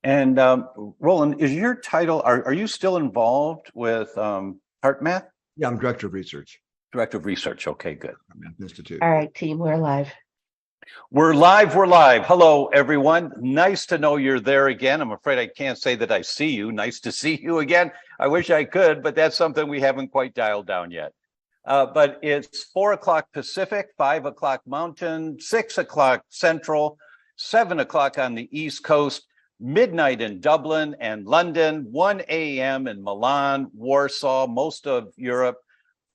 And Roland, is your title, are you still involved with HeartMath? Yeah, I'm Director of Research. Director of Research. Okay, good. HeartMath Institute. All right, team, we're live. We're live. Hello, everyone. Nice to know you're there again. I'm afraid I can't say that I see you. Nice to see you again. I wish I could, but that's something we haven't quite dialed down yet. But it's 4 o'clock Pacific, 5 o'clock Mountain, 6 o'clock Central, 7 o'clock on the East Coast, midnight in Dublin and London, 1 a.m. in Milan, Warsaw, most of Europe,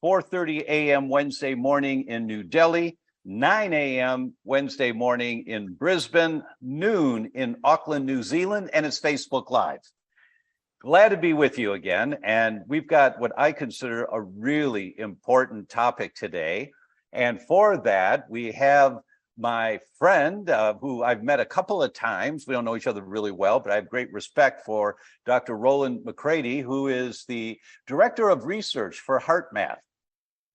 4:30 a.m. Wednesday morning in New Delhi, 9 a.m. Wednesday morning in Brisbane, noon in Auckland, New Zealand, and it's Facebook Live. Glad to be with you again. And we've got what I consider a really important topic today. And for that, we have my friend who I've met a couple of times. We don't know each other really well, but I have great respect for Dr. Rollin McCraty, who is the Director of Research for HeartMath.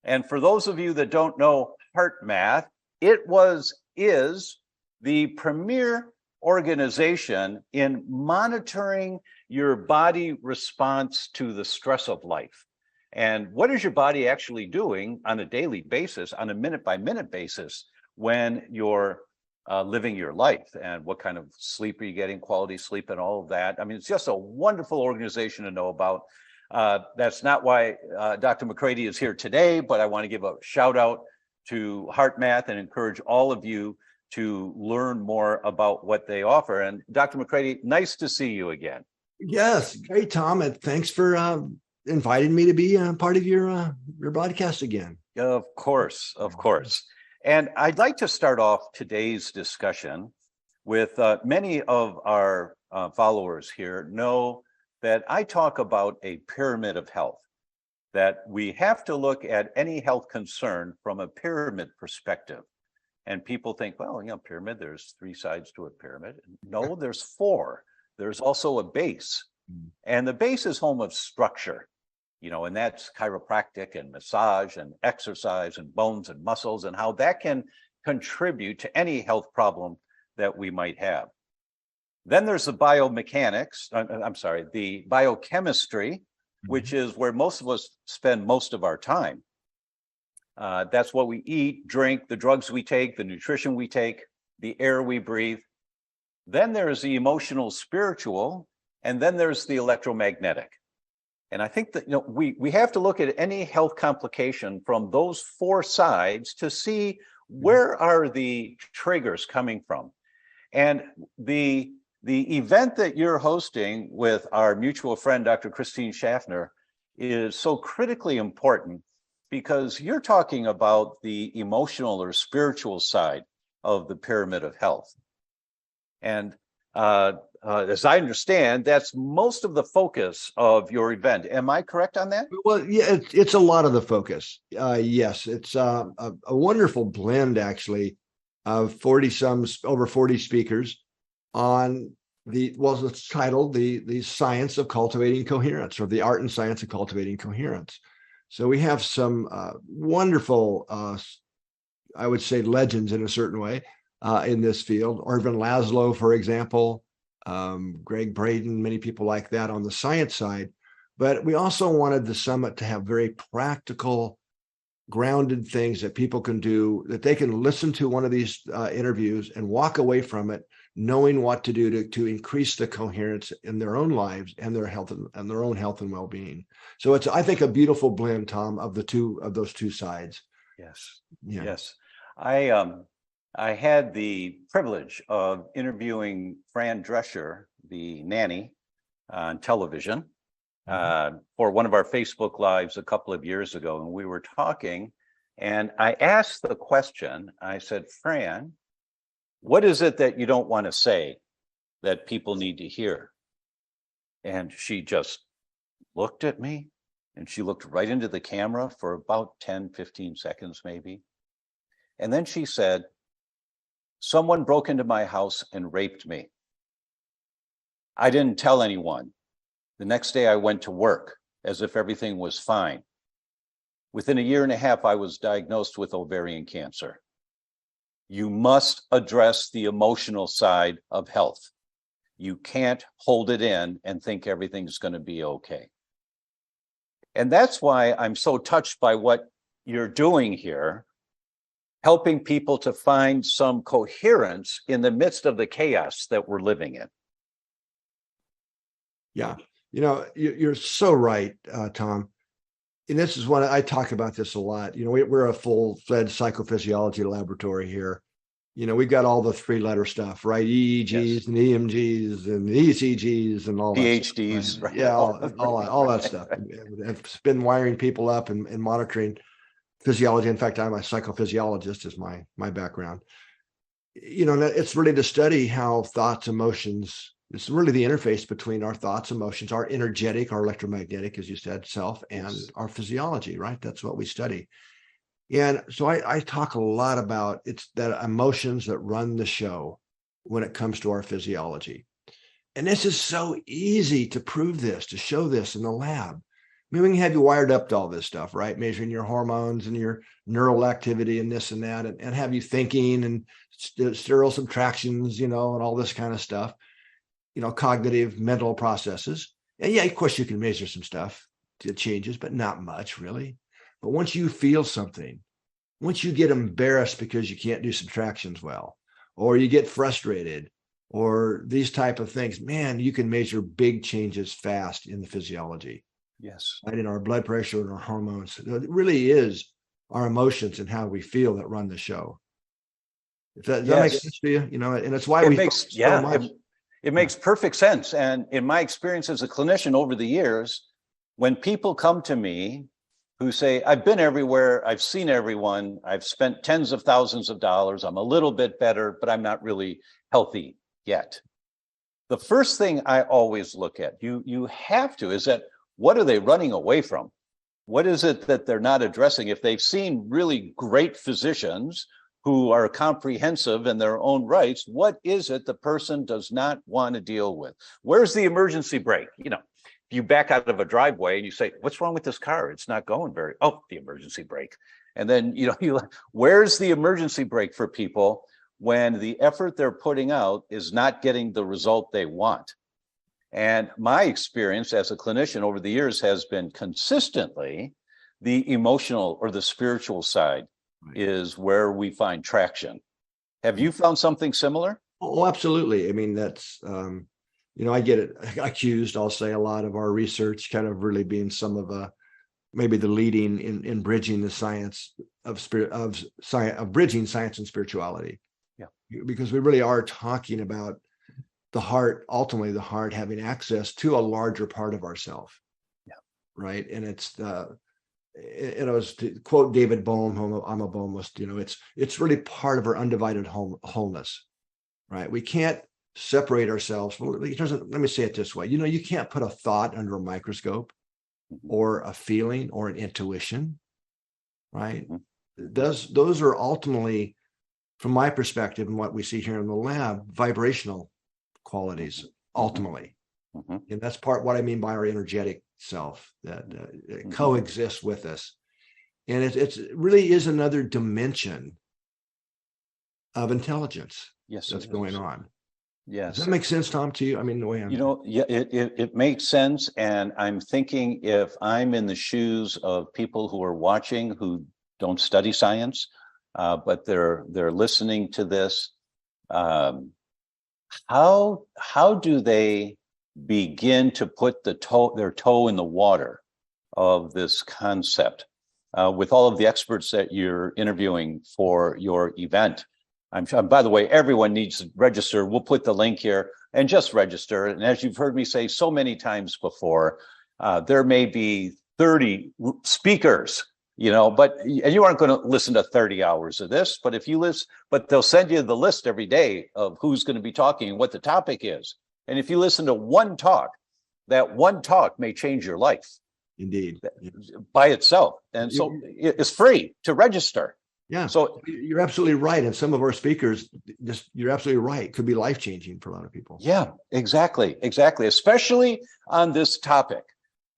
And for those of you that don't know HeartMath, is the premier organization in monitoring your body response to the stress of life. And what is your body actually doing on a daily basis, on a minute-by-minute basis, when you're living your life? And what kind of sleep are you getting, quality sleep and all of that? I mean, it's just a wonderful organization to know about. That's not why Dr. McCraty is here today, but I want to give a shout out to HeartMath and encourage all of you to learn more about what they offer. And Dr. McCraty, nice to see you again. Yes, great, Tom, and thanks for inviting me to be part of your broadcast again. Of course. And I'd like to start off today's discussion with many of our followers here know that I talk about a pyramid of health, that we have to look at any health concern from a pyramid perspective. And people think, well, pyramid, there's 3 sides to a pyramid. No, there's 4. There's also a base. And the base is home of structure, and that's chiropractic and massage and exercise and bones and muscles and how that can contribute to any health problem that we might have. Then there's the biomechanics, the biochemistry, which is where most of us spend most of our time. That's what we eat, drink, the drugs we take, the nutrition we take, the air we breathe. Then there's the emotional, spiritual, and then there's the electromagnetic. And I think that we have to look at any health complication from those 4 sides to see where are the triggers coming from. And the event that you're hosting with our mutual friend, Dr. Christine Schaffner, is so critically important because you're talking about the emotional or spiritual side of the pyramid of health. And as I understand, that's most of the focus of your event. Am I correct on that? Well, yeah, it's a lot of the focus. Yes, it's a wonderful blend, actually, of over 40 speakers on it's titled the Science of Cultivating Coherence, or the Art and Science of Cultivating Coherence. So we have some wonderful, I would say, legends in a certain way in this field. Ervin Laszlo, for example, Greg Braden, many people like that on the science side. But we also wanted the summit to have very practical, grounded things that people can do, that they can listen to one of these interviews and walk away from it knowing what to do to increase the coherence in their own lives and their health and their own health and well-being. So it's, I think, a beautiful blend, Tom, of those two sides. Yes. Yeah. Yes. I had the privilege of interviewing Fran Drescher, the nanny, on television for one of our Facebook Lives a couple of years ago. And we were talking, and I asked the question, I said, Fran, what is it that you don't want to say that people need to hear? And she just looked at me, and she looked right into the camera for about 10, 15 seconds maybe. And then she said, someone broke into my house and raped me. I didn't tell anyone. The next day I went to work as if everything was fine. Within a year and a half, I was diagnosed with ovarian cancer. You must address the emotional side of health. You can't hold it in and think everything's going to be okay. And that's why I'm so touched by what you're doing here, helping people to find some coherence in the midst of the chaos that we're living in. Yeah. You're so right, Tom. And this is what I talk about this a lot. We're a full-fledged psychophysiology laboratory here. We've got all the 3-letter stuff, right? EEGs Yes. and EMGs and ECGs and all PhDs, that. right? Yeah, all that stuff. I've been wiring people up and monitoring physiology. In fact, I'm a psychophysiologist is my background. It's really to study how thoughts, emotions, it's really the interface between our thoughts, emotions, our energetic, our electromagnetic, as you said, self, and our physiology, right? That's what we study. And so I talk a lot about it's that emotions that run the show when it comes to our physiology. And this is so easy to prove this, to show this in the lab. We can have you wired up to all this stuff, right? Measuring your hormones and your neural activity and this and that, and have you thinking and sterile subtractions, and all this kind of stuff, cognitive, mental processes. And yeah, of course, you can measure some stuff, it changes, but not much really. But once you feel something, once you get embarrassed because you can't do subtractions well, or you get frustrated, or these type of things, man, you can measure big changes fast in the physiology. Yes. Right, in our blood pressure and our hormones. It really is our emotions and how we feel that run the show. Does that make sense to you? And it's why we makes so much. It makes perfect sense. And in my experience as a clinician over the years, when people come to me who say, I've been everywhere, I've seen everyone, I've spent tens of thousands of dollars, I'm a little bit better, but I'm not really healthy yet. The first thing I always look at, you have to, is that what are they running away from? What is it that they're not addressing? If they've seen really great physicians who are comprehensive in their own rights, what is it the person does not want to deal with? Where's the emergency brake? You back out of a driveway and you say, what's wrong with this car? It's not going the emergency brake. And then, where's the emergency brake for people when the effort they're putting out is not getting the result they want? And my experience as a clinician over the years has been consistently the emotional or the spiritual side is where we find traction. Have you found something similar? Oh, absolutely. I mean, that's, I get it accused, I'll say, a lot of our research kind of really being some of maybe the leading in bridging the science of bridging science and spirituality. Yeah. Because we really are talking about the heart, ultimately the heart having access to a larger part of ourself. Yeah. Right. And it's it was, to quote David Bohm, whom I'm a Bohmist, it's really part of our undivided wholeness. Right. We can't separate ourselves. Let me say it this way. You can't put a thought under a microscope or a feeling or an intuition. Right. Those are ultimately, from my perspective and what we see here in the lab, vibrational qualities ultimately. And that's what I mean by our energetic self that coexists with us. And it really is another dimension of intelligence that's going on. Yes. Does that make sense, Tom, to you? I mean, the way it makes sense. And I'm thinking, if I'm in the shoes of people who are watching who don't study science, but they're listening to this, how do they begin to put their toe in the water of this concept with all of the experts that you're interviewing for your event? By the way, everyone needs to register. We'll put the link here and just register. And as you've heard me say so many times before, there may be 30 speakers, and you aren't going to listen to 30 hours of this, but if you listen, but they'll send you the list every day of who's going to be talking and what the topic is. And if you listen to one talk, that one talk may change your life. Indeed. By itself. And so it's free to register. Yeah. So you're absolutely right. And some of our speakers, you're absolutely right, could be life-changing for a lot of people. Yeah, exactly. Especially on this topic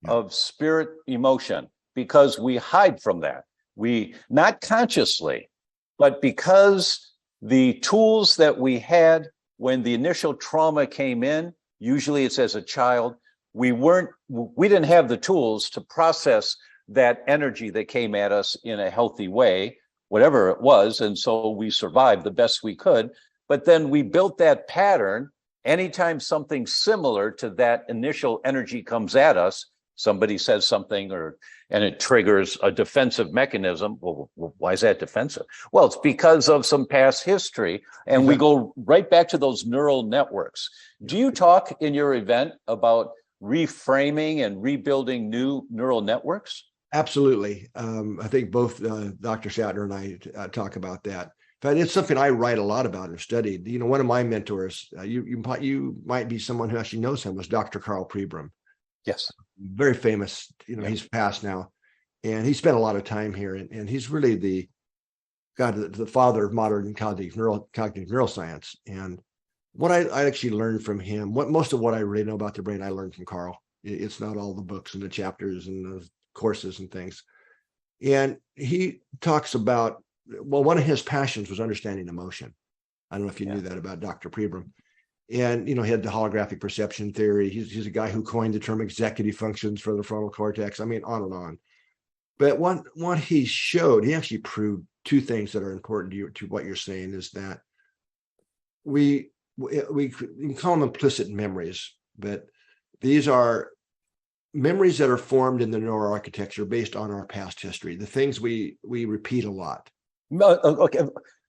of spirit emotion, because we hide from that. We, not consciously, but because the tools that we had when the initial trauma came in, usually it's as a child, we didn't have the tools to process that energy that came at us in a healthy way, whatever it was. And so we survived the best we could. But then we built that pattern. Anytime something similar to that initial energy comes at us, somebody says something and it triggers a defensive mechanism. Well, why is that defensive? Well, it's because of some past history. And we go right back to those neural networks. Do you talk in your event about reframing and rebuilding new neural networks? Absolutely. I think both Dr. Shatner and I talk about that. In fact, it's something I write a lot about or studied. You know, one of my mentors, you might be someone who actually knows him, was Dr. Carl Pribram. Yes. Very famous. You know, he's passed now. And he spent a lot of time here. And he's really the father of modern cognitive neuroscience. And what I actually learned from him, most of what I really know about the brain, I learned from Carl. It's not all the books and the chapters and the courses and things. And he talks about, well, one of his passions was understanding emotion. I don't know if you knew that about Dr. Pribram. And, you know, he had the holographic perception theory. He's a guy who coined the term executive functions for the frontal cortex. I mean, on and on. But what he showed, he actually proved two things that are important to what you're saying, is that we can call them implicit memories, but these are memories that are formed in the neural architecture based on our past history, the things we repeat a lot. Okay.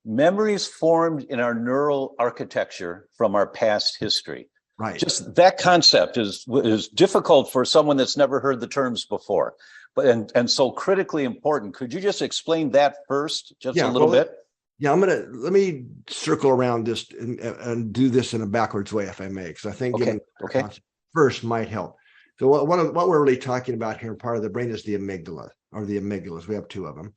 Memories formed in our neural architecture from our past history. Right. Just that concept is difficult for someone that's never heard the terms before, but and so critically important. Could you just explain that first, just a little bit? Yeah, let me circle around this and do this in a backwards way, if I may, because I think getting first might help. So what we're really talking about here, part of the brain, is the amygdala, or the amygdalas. We have two of them.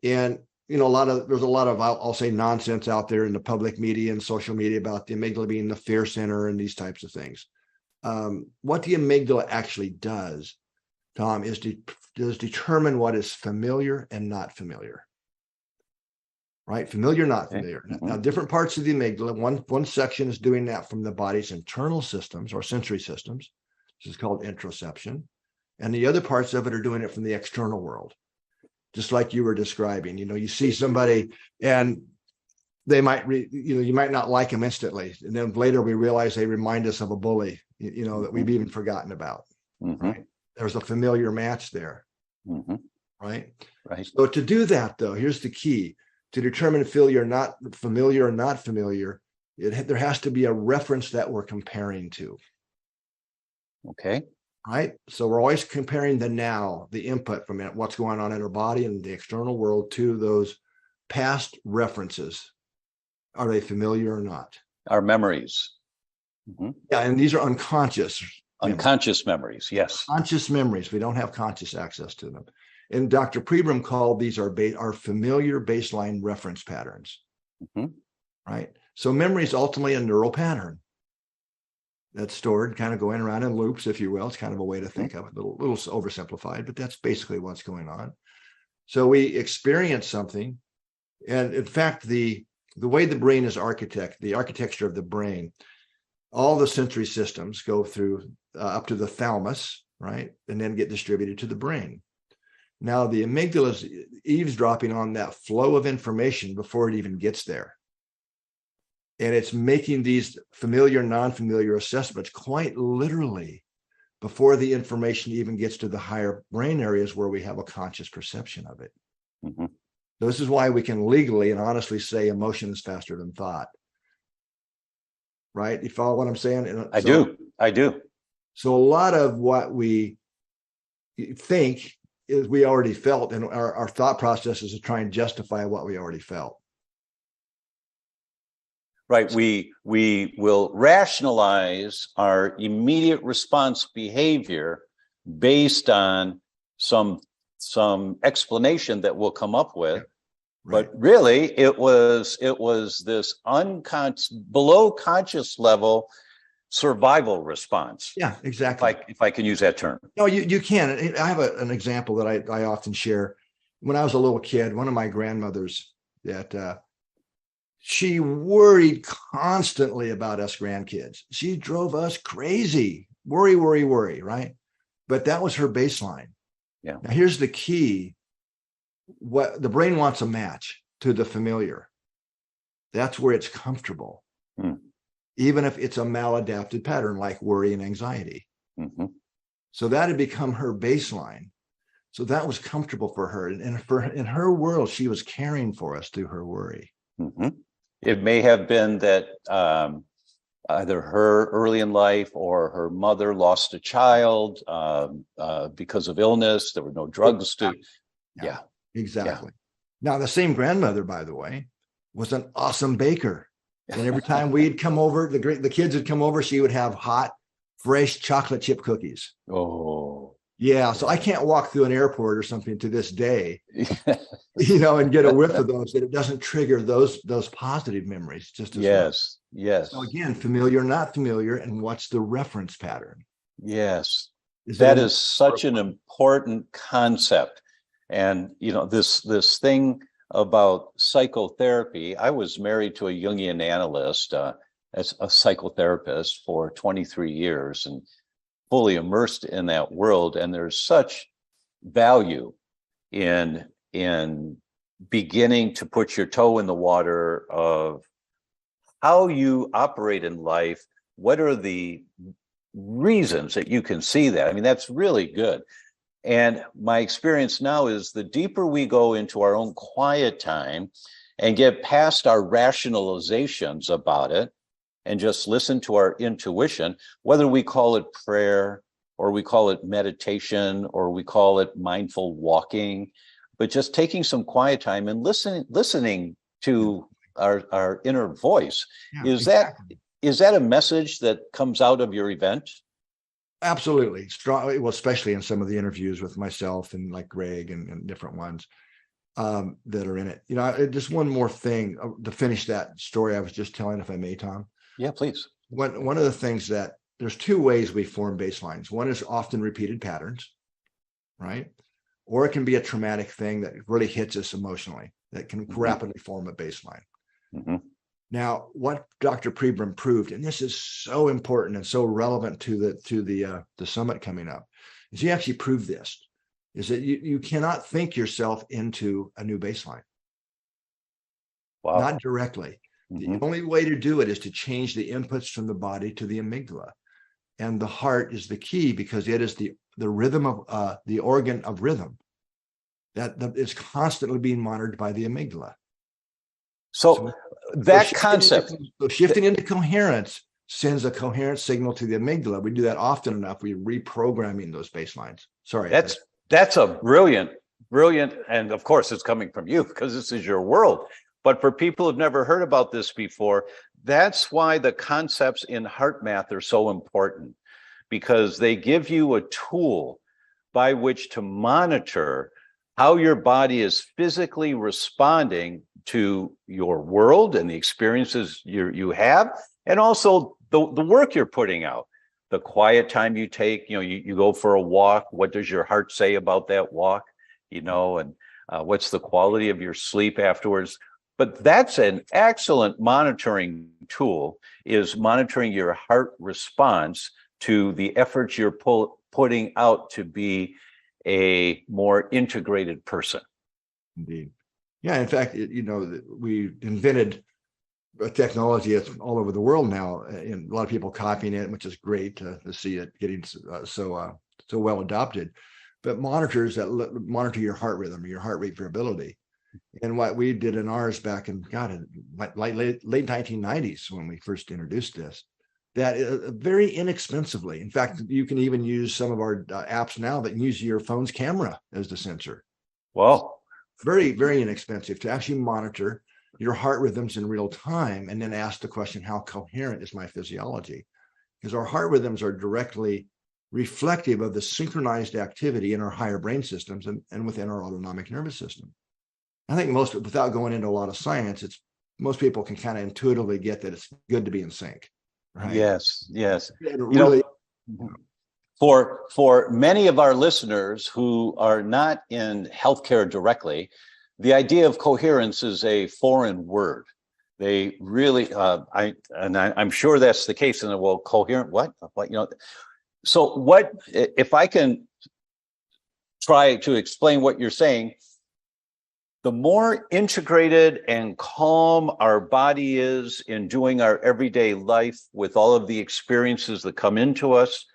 And, you know, there's a lot of, I'll say, nonsense out there in the public media and social media about the amygdala being the fear center and these types of things. What the amygdala actually does, Tom, is determine what is familiar and not familiar. Right? Familiar, not familiar. Mm-hmm. Now, different parts of the amygdala, one section is doing that from the body's internal systems or sensory systems. This is called interoception. And the other parts of it are doing it from the external world. Just like you were describing, you know, you see somebody and they might, you might not like them instantly. And then later we realize they remind us of a bully, you know, that we've even forgotten about. Mm-hmm. Right? There's a familiar match there. Mm-hmm. Right. So to do that, though, here's the key. To determine familiar or not familiar, there has to be a reference that we're comparing to. Okay. Right. So we're always comparing the now, the input from what's going on in our body and the external world, to those past references. Are they familiar or not? Our memories. Mm-hmm. Yeah. And these are unconscious. Unconscious memories. Yes. Conscious memories. We don't have conscious access to them. And Dr. Pribram called these our familiar baseline reference patterns. Mm-hmm. Right. So memory is ultimately a neural pattern that's stored, kind of going around in loops, if you will. It's kind of a way to think of it, a little oversimplified, but that's basically what's going on. So we experience something. And in fact, the way the brain is the architecture of the brain, all the sensory systems go through up to the thalamus, right? And then get distributed to the brain. Now, the amygdala is eavesdropping on that flow of information before it even gets there. And it's making these familiar, non-familiar assessments quite literally before the information even gets to the higher brain areas where we have a conscious perception of it. Mm-hmm. So this is why we can legally and honestly say emotion is faster than thought. Right? You follow what I'm saying? I do. So a lot of what we think is we already felt, and our thought process is to try and justify what we already felt. Right. We will rationalize our immediate response behavior based on some explanation that we'll come up with. Right. But really, it was this below conscious level survival response. Yeah, exactly. If I can use that term. No, you can. I have an example that I often share. When I was a little kid, one of my grandmothers that She worried constantly about us grandkids. She drove us crazy. Worry, worry, worry, right? But that was her baseline. Yeah. Now here's the key. What the brain wants a match to the familiar. That's where it's comfortable. Even if it's a maladapted pattern like worry and anxiety. So that had become her baseline. So that was comfortable for her. And in her world, she was caring for us through her worry. It may have been that either her early in life or her mother lost a child because of illness. There were no drugs to. Yeah. Exactly. Now, the same grandmother, by the way, was an awesome baker. And every time we'd come over, the kids would come over, she would have hot, fresh chocolate chip cookies. Oh. Yeah. So I can't walk through an airport or something to this day, and get a whiff of those, that it doesn't trigger those positive memories just as well. Yes. So again, familiar, not familiar, and what's the reference pattern? Yes. That is such an important concept. And, this thing about psychotherapy, I was married to a Jungian analyst as a psychotherapist for 23 years and fully immersed in that world. And there's such value in beginning to put your toe in the water of how you operate in life. What are the reasons that you can see that? I mean, that's really good. And my experience now is the deeper we go into our own quiet time and get past our rationalizations about it and just listen to our intuition, whether we call it prayer or we call it meditation or we call it mindful walking, but just taking some quiet time and listening to our inner voice. Is that a message that comes out of your event? Absolutely. Strong, well, especially in some of the interviews with myself and like Greg and different ones that are in it. Just one more thing to finish that story I was just telling, if I may, Tom. Yeah, please. One of the things that there's two ways we form baselines. One is often repeated patterns, right? Or it can be a traumatic thing that really hits us emotionally that can rapidly form a baseline. Now, what Dr. Pribram proved, and this is so important and so relevant to the summit coming up, is he actually proved this, is that you cannot think yourself into a new baseline. Wow. Not directly. The only way to do it is to change the inputs from the body to the amygdala. And the heart is the key because it is the rhythm of the organ of rhythm that is constantly being monitored by the amygdala. So that concept. Shifting into coherence sends a coherent signal to the amygdala. We do that often enough. We're reprogramming those baselines. Sorry. That's a brilliant, and of course it's coming from you because this is your world. But for people who've never heard about this before, that's why the concepts in HeartMath are so important, because they give you a tool by which to monitor how your body is physically responding to your world and the experiences you have, and also the work you're putting out, the quiet time you take. You go for a walk. What does your heart say about that walk? And what's the quality of your sleep afterwards? But that's an excellent monitoring tool, is monitoring your heart response to the efforts you're putting out to be a more integrated person. Indeed. Yeah, in fact, we invented a technology that's all over the world now, and a lot of people copying it, which is great to see it getting so well adopted. But monitors that monitor your heart rhythm, your heart rate variability. And what we did in ours back in late 1990s when we first introduced this, that very inexpensively. In fact, you can even use some of our apps now that use your phone's camera as the sensor. Wow. Very, very inexpensive to actually monitor your heart rhythms in real time and then ask the question, how coherent is my physiology? Because our heart rhythms are directly reflective of the synchronized activity in our higher brain systems and within our autonomic nervous system. I think without going into a lot of science, most people can kind of intuitively get that it's good to be in sync. Right? Yes. Really, for many of our listeners who are not in healthcare directly, the idea of coherence is a foreign word. They really, I'm sure that's the case. And well, coherent, what, so what, if I can try to explain what you're saying, the more integrated and calm our body is in doing our everyday life with all of the experiences that come into us,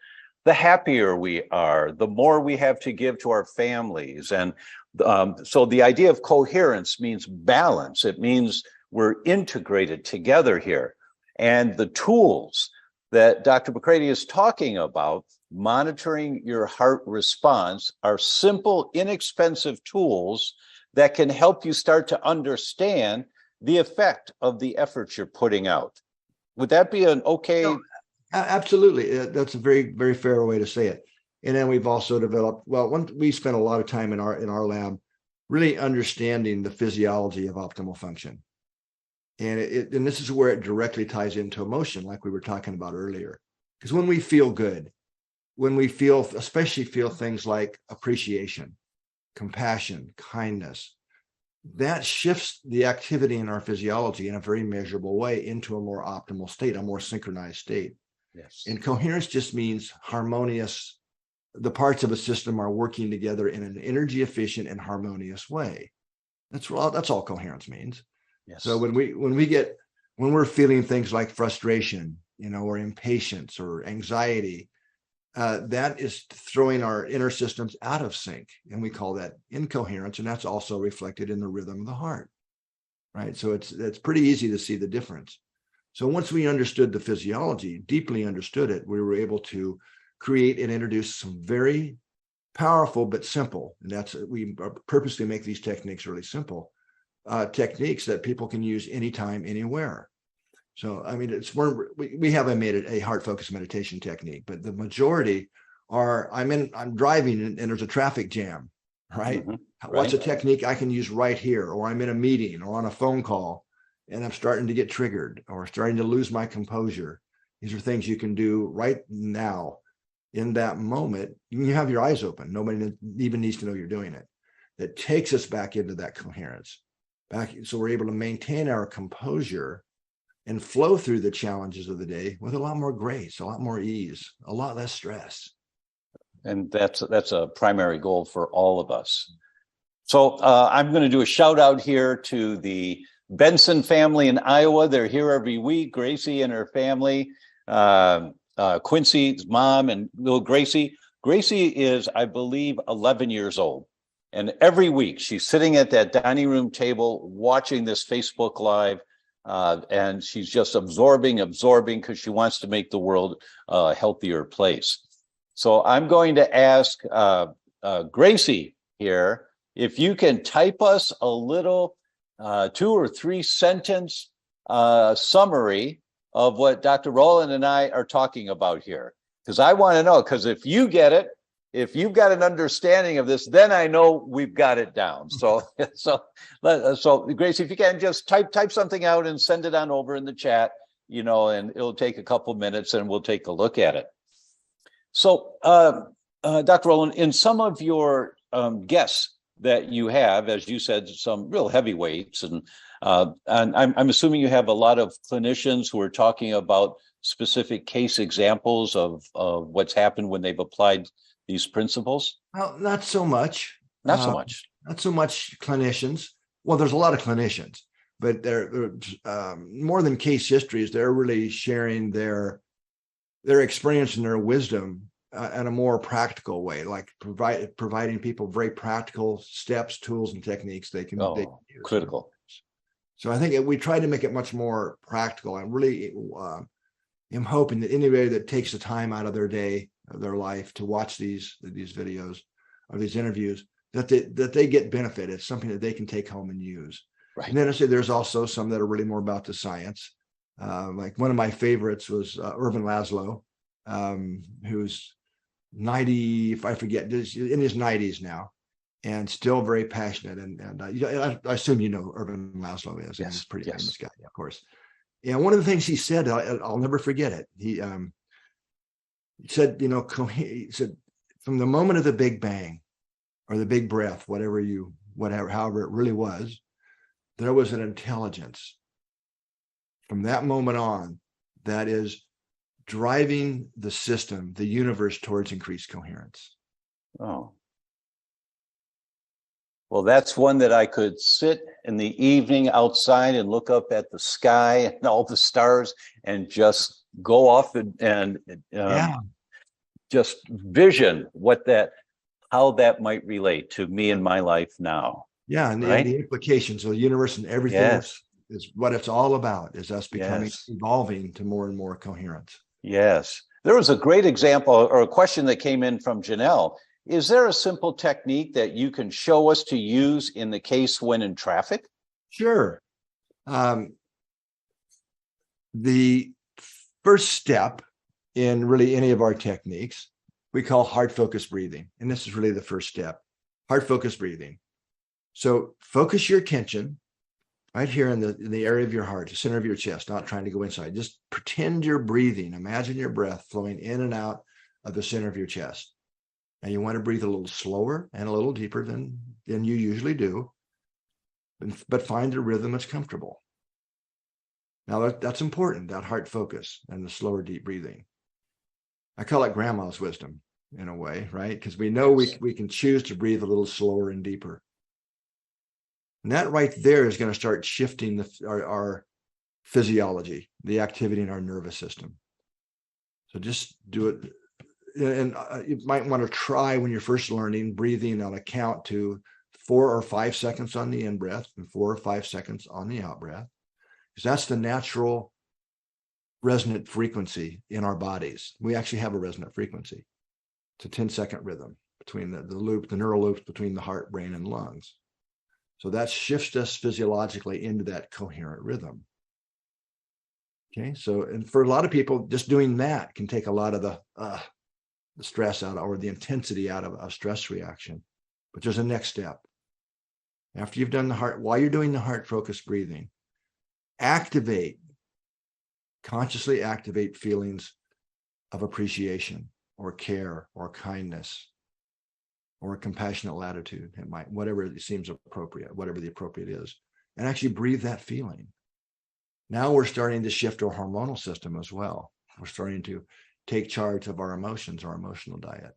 the happier we are, the more we have to give to our families. And so the idea of coherence means balance. It means we're integrated together here. And the tools that Dr. McCraty is talking about, monitoring your heart response, are simple, inexpensive tools that can help you start to understand the effect of the efforts you're putting out. Would that be an okay? No, absolutely. That's a very, very fair way to say it. And then we've also developed, we spent a lot of time in our lab really understanding the physiology of optimal function. And and this is where it directly ties into emotion, like we were talking about earlier. Because when we feel good, when we especially feel things like appreciation, compassion, kindness, that shifts the activity in our physiology in a very measurable way into a more optimal state, a more synchronized state. Yes. And coherence just means harmonious. The parts of a system are working together in an energy efficient and harmonious way. That's all coherence means. Yes. So when we're feeling things like frustration, or impatience or anxiety, that is throwing our inner systems out of sync, and we call that incoherence, and that's also reflected in the rhythm of the heart, right? So it's pretty easy to see the difference. So once we understood the physiology, deeply understood it, we were able to create and introduce some very powerful but simple, and we purposely make these techniques really simple, techniques that people can use anytime, anywhere. So, I mean, we haven't made it a heart focused meditation technique, but the majority are, I'm driving and there's a traffic jam, right? Mm-hmm. What's a Right. technique I can use right here? Or I'm in a meeting or on a phone call and I'm starting to get triggered or starting to lose my composure. These are things you can do right now in that moment. You have your eyes open. Nobody even needs to know you're doing it. That takes us back into that coherence. So we're able to maintain our composure and flow through the challenges of the day with a lot more grace, a lot more ease, a lot less stress. And that's a primary goal for all of us. So I'm going to do a shout out here to the Benson family in Iowa. They're here every week. Gracie and her family, Quincy's mom and little Gracie. Gracie is, I believe, 11 years old. And every week she's sitting at that dining room table watching this Facebook Live. And she's just absorbing because she wants to make the world a healthier place. So I'm going to ask Gracie here if you can type us a little 2 or 3 sentence summary of what Dr. Rollin and I are talking about here. Because I want to know, because if you get it, if you've got an understanding of this, then I know we've got it down. So Gracie, if you can just type something out and send it on over in the chat, and it'll take a couple minutes and we'll take a look at it. So, Dr. Rollin, in some of your guests that you have, as you said, some real heavyweights, and I'm assuming you have a lot of clinicians who are talking about specific case examples of what's happened when they've applied these principles? Well, not so much. Not so much. Not so much clinicians. Well, there's a lot of clinicians, but they're more than case histories. They're really sharing their experience and their wisdom in a more practical way, like providing people very practical steps, tools, and techniques they can use. Critical. So I think we try to make it much more practical. I really am hoping that anybody that takes the time out of their day, of their life, to watch these videos or these interviews, that they get benefit. It's something that they can take home and use. Right. And then I say there's also some that are really more about the science. Like one of my favorites was Ervin Laszlo, who's 90, if I forget, in his 90s now, and still very passionate. And I assume you know who Ervin Laszlo is. Yes, he's a pretty famous guy, of course. And one of the things he said, I'll never forget it. He said, he said, from the moment of the Big Bang or the Big Breath, however it really was, there was an intelligence from that moment on, that is driving the system, the universe, towards increased coherence. Oh. Well, that's one that I could sit in the evening outside and look up at the sky and all the stars and just go off and just vision how that might relate to me in my life now. Yeah, and right? the implications of the universe and everything Yes. is what it's all about, is us becoming, Yes. evolving to more and more coherence. Yes. There was a great example or a question that came in from Janelle. Is there a simple technique that you can show us to use in the case when in traffic? Sure. The first step in really any of our techniques, we call heart focused breathing. And this is really the first step, heart focused breathing. So focus your attention right here in the area of your heart, the center of your chest, not trying to go inside. Just pretend you're breathing. Imagine your breath flowing in and out of the center of your chest. And you want to breathe a little slower and a little deeper than you usually do, but find a rhythm that's comfortable. Now that's important, that heart focus and the slower, deep breathing. I call it grandma's wisdom in a way, right? Because we know we can choose to breathe a little slower and deeper. And that right there is going to start shifting our physiology, the activity in our nervous system. So just do it. And you might want to try when you're first learning breathing on a count to 4 or 5 seconds on the in breath and 4 or 5 seconds on the out breath, because that's the natural resonant frequency in our bodies. We actually have a resonant frequency. It's a 10-second rhythm between the neural loops between the heart, brain, and lungs. So that shifts us physiologically into that coherent rhythm. Okay, so and for a lot of people, just doing that can take a lot of the stress out or the intensity out of a stress reaction. But there's a next step. After you've done the heart, while you're doing the heart focused breathing, consciously activate feelings of appreciation or care or kindness or a compassionate attitude. It might, whatever it seems appropriate, whatever the appropriate is, and actually breathe that feeling. Now we're starting to shift our hormonal system as well. We're starting to take charge of our emotions, our emotional diet.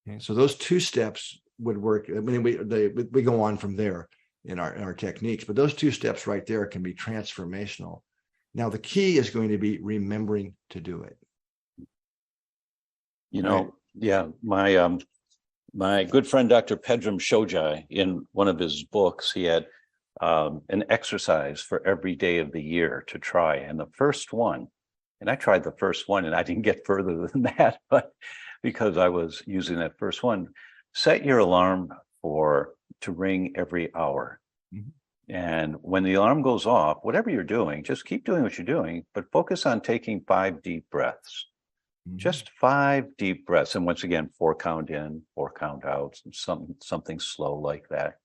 Okay, so those 2 steps would work. I mean, we go on from there in our techniques, but those 2 steps right there can be transformational. Now, the key is going to be remembering to do it. You know, yeah, my good friend, Dr. Pedram Shojai, in one of his books, he had an exercise for every day of the year to try. And the first one, and I tried the first one and I didn't get further than that, but because I was using that first one, set your alarm to ring every hour. Mm-hmm. And when the alarm goes off, whatever you're doing, just keep doing what you're doing, but focus on taking 5 deep breaths. Mm-hmm. Just 5 deep breaths. And once again, 4 count in, 4 count out, something slow like that.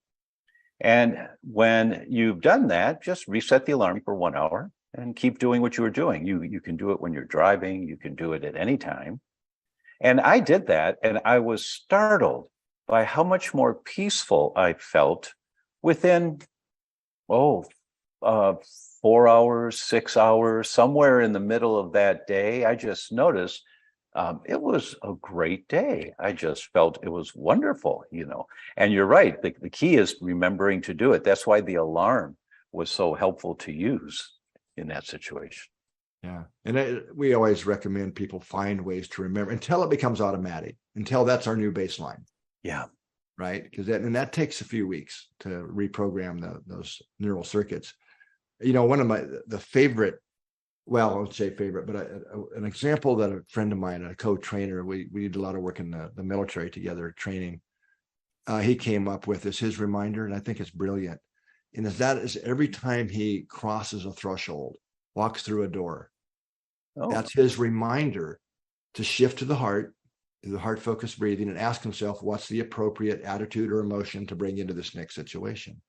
And when you've done that, just reset the alarm for 1 hour and keep doing what you were doing. You can do it when you're driving. You can do it at any time. And I did that, and I was startled by how much more peaceful I felt within, 4 hours, 6 hours, somewhere in the middle of that day. I just noticed it was a great day. I just felt it was wonderful, And you're right. The key is remembering to do it. That's why the alarm was so helpful to use in that situation. Yeah. And we always recommend people find ways to remember until it becomes automatic, until that's our new baseline. Yeah. Right. Because that takes a few weeks to reprogram those neural circuits. One of the favorite, well, I would say favorite, but an example that a friend of mine, a co-trainer, we did a lot of work in the military together, training. He came up with his reminder, and I think it's brilliant. And that is every time he crosses a threshold, walks through a door, that's his reminder to shift to the heart focused breathing, and ask himself, what's the appropriate attitude or emotion to bring into this next situation?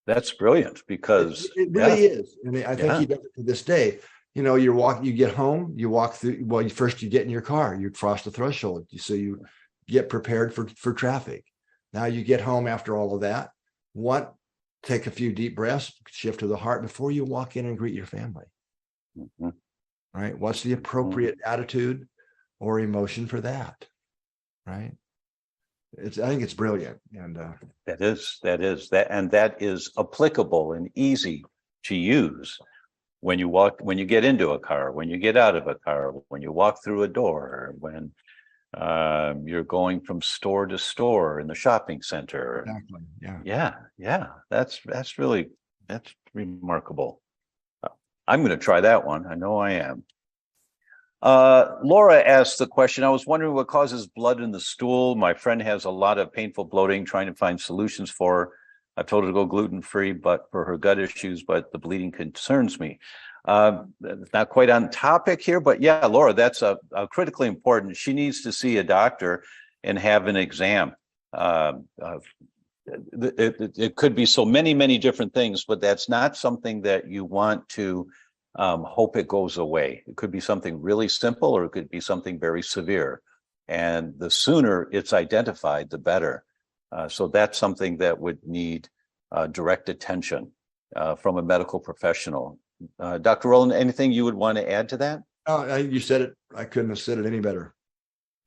That's brilliant, because it really is. And I think he does it to this day. You get home, you walk through, first you get in your car, you cross the threshold. So you get prepared for traffic. Now you get home after all of that. What take a few deep breaths, shift to the heart before you walk in and greet your family. Mm-hmm. Right? What's the appropriate attitude or emotion for that? Right? I think it's brilliant. And that is applicable and easy to use when you get into a car, when you get out of a car, when you walk through a door, when you're going from store to store in the shopping center. Exactly. Yeah. That's remarkable. I'm going to try that one. I know I am. Laura asked the question, I was wondering what causes blood in the stool. My friend has a lot of painful bloating, trying to find solutions for her. I've told her to go gluten-free, but for her gut issues, but the bleeding concerns me. Not quite on topic here, but yeah, Laura, that's a critically important. She needs to see a doctor and have an exam. It could be so many different things, but that's not something that you want to hope it goes away. It could be something really simple, or it could be something very severe. And the sooner it's identified, the better. So that's something that would need direct attention from a medical professional. Dr. Rollin, anything you would want to add to that? You said it. I couldn't have said it any better.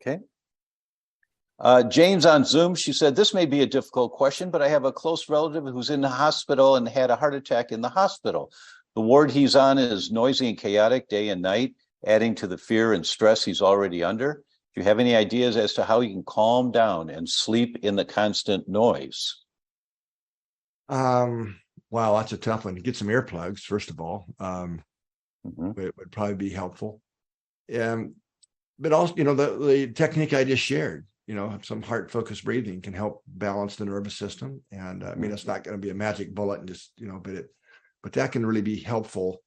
Okay. Jane's on Zoom. She said, this may be a difficult question, but I have a close relative who's in the hospital and had a heart attack in the hospital. The ward he's on is noisy and chaotic day and night, adding to the fear and stress he's already under. Do you have any ideas as to how he can calm down and sleep in the constant noise? Wow, that's a tough one. Get some earplugs, first of all. It would probably be helpful. But also, the technique I just shared, some heart-focused breathing can help balance the nervous system. And I mean, it's not going to be a magic bullet and just, but that can really be helpful,